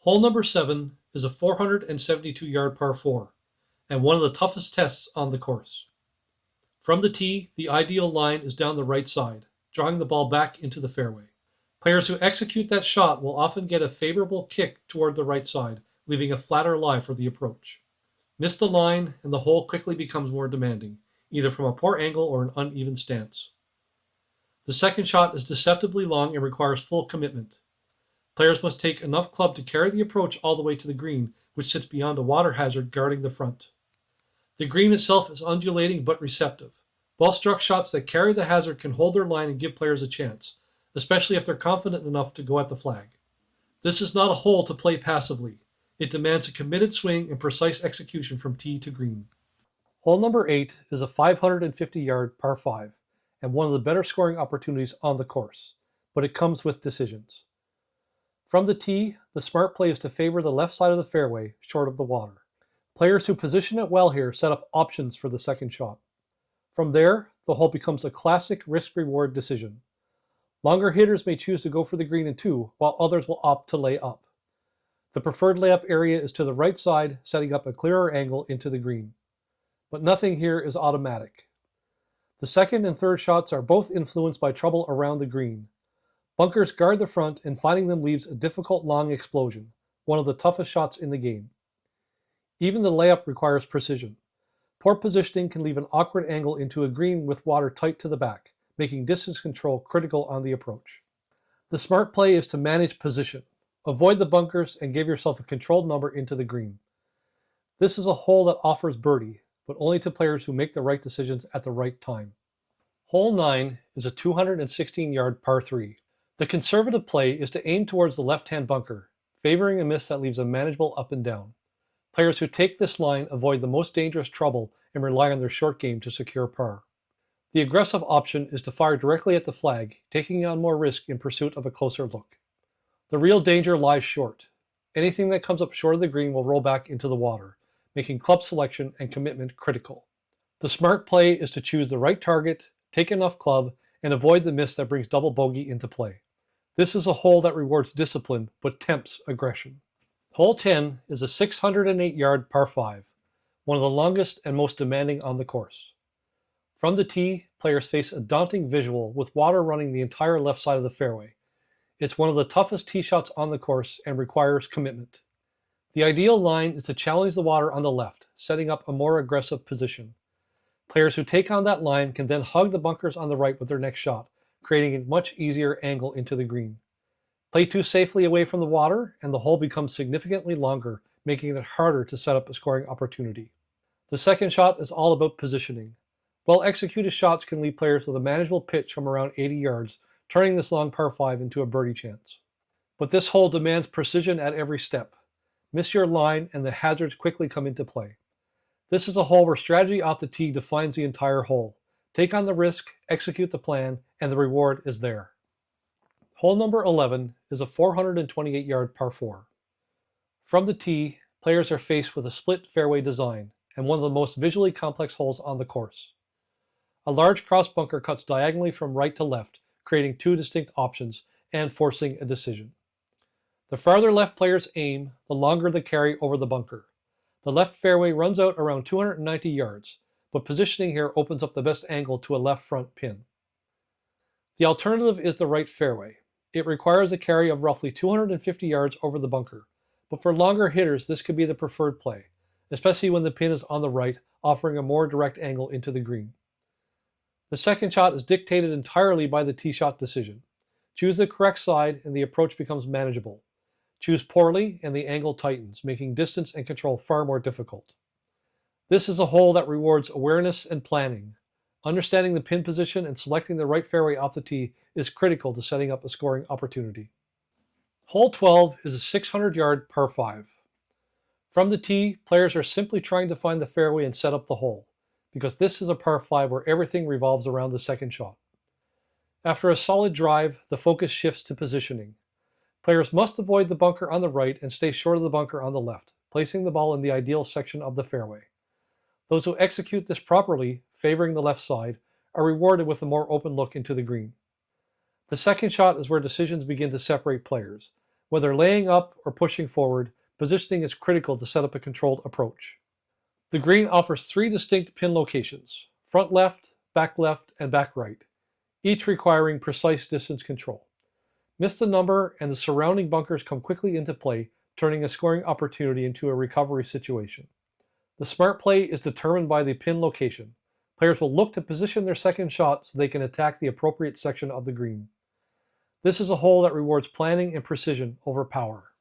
Hole number 7 is a 472-yard par 4 and one of the toughest tests on the course. From the tee, the ideal line is down the right side, drawing the ball back into the fairway. Players who execute that shot will often get a favorable kick toward the right side, leaving a flatter lie for the approach. Miss the line, and the hole quickly becomes more demanding, either from a poor angle or an uneven stance. The second shot is deceptively long and requires full commitment. Players must take enough club to carry the approach all the way to the green, which sits beyond a water hazard guarding the front. The green itself is undulating but receptive. Well-struck shots that carry the hazard can hold their line and give players a chance, especially if they're confident enough to go at the flag. This is not a hole to play passively. It demands a committed swing and precise execution from tee to green. Hole number 8 is a 550-yard par 5 and one of the better scoring opportunities on the course, but it comes with decisions. From the tee, the smart play is to favor the left side of the fairway, short of the water. Players who position it well here set up options for the second shot. From there, the hole becomes a classic risk-reward decision. Longer hitters may choose to go for the green in 2, while others will opt to lay up. The preferred layup area is to the right side, setting up a clearer angle into the green. But nothing here is automatic. The second and third shots are both influenced by trouble around the green. Bunkers guard the front, and finding them leaves a difficult long explosion, one of the toughest shots in the game. Even the layup requires precision. Poor positioning can leave an awkward angle into a green with water tight to the back, making distance control critical on the approach. The smart play is to manage position. Avoid the bunkers and give yourself a controlled number into the green. This is a hole that offers birdie, but only to players who make the right decisions at the right time. Hole 9 is a 216-yard par 3. The conservative play is to aim towards the left-hand bunker, favoring a miss that leaves a manageable up and down. Players who take this line avoid the most dangerous trouble and rely on their short game to secure par. The aggressive option is to fire directly at the flag, taking on more risk in pursuit of a closer look. The real danger lies short. Anything that comes up short of the green will roll back into the water, making club selection and commitment critical. The smart play is to choose the right target, take enough club, and avoid the miss that brings double bogey into play. This is a hole that rewards discipline but tempts aggression. Hole 10 is a 608-yard par 5, one of the longest and most demanding on the course. From the tee, players face a daunting visual with water running the entire left side of the fairway. It's one of the toughest tee shots on the course and requires commitment. The ideal line is to challenge the water on the left, setting up a more aggressive position. Players who take on that line can then hug the bunkers on the right with their next shot, creating a much easier angle into the green. Play too safely away from the water, and the hole becomes significantly longer, making it harder to set up a scoring opportunity. The second shot is all about positioning. Well-executed shots can leave players with a manageable pitch from around 80 yards, turning this long par 5 into a birdie chance. But this hole demands precision at every step. Miss your line, and the hazards quickly come into play. This is a hole where strategy off the tee defines the entire hole. Take on the risk, execute the plan, and the reward is there. Hole number 11 is a 428-yard par 4. From the tee, players are faced with a split fairway design and one of the most visually complex holes on the course. A large cross bunker cuts diagonally from right to left, creating two distinct options and forcing a decision. The farther left players aim, the longer the carry over the bunker. The left fairway runs out around 290 yards, but positioning here opens up the best angle to a left front pin. The alternative is the right fairway. It requires a carry of roughly 250 yards over the bunker, but for longer hitters this could be the preferred play, especially when the pin is on the right, offering a more direct angle into the green. The second shot is dictated entirely by the tee shot decision. Choose the correct side and the approach becomes manageable. Choose poorly and the angle tightens, making distance and control far more difficult. This is a hole that rewards awareness and planning. Understanding the pin position and selecting the right fairway off the tee is critical to setting up a scoring opportunity. Hole 12 is a 600-yard par 5. From the tee, players are simply trying to find the fairway and set up the hole, because this is a par 5 where everything revolves around the second shot. After a solid drive, the focus shifts to positioning. Players must avoid the bunker on the right and stay short of the bunker on the left, placing the ball in the ideal section of the fairway. Those who execute this properly, favoring the left side, are rewarded with a more open look into the green. The second shot is where decisions begin to separate players. Whether laying up or pushing forward, positioning is critical to set up a controlled approach. The green offers 3 distinct pin locations: front left, and back right, each requiring precise distance control. Miss the number and the surrounding bunkers come quickly into play, turning a scoring opportunity into a recovery situation. The smart play is determined by the pin location. Players will look to position their second shot so they can attack the appropriate section of the green. This is a hole that rewards planning and precision over power.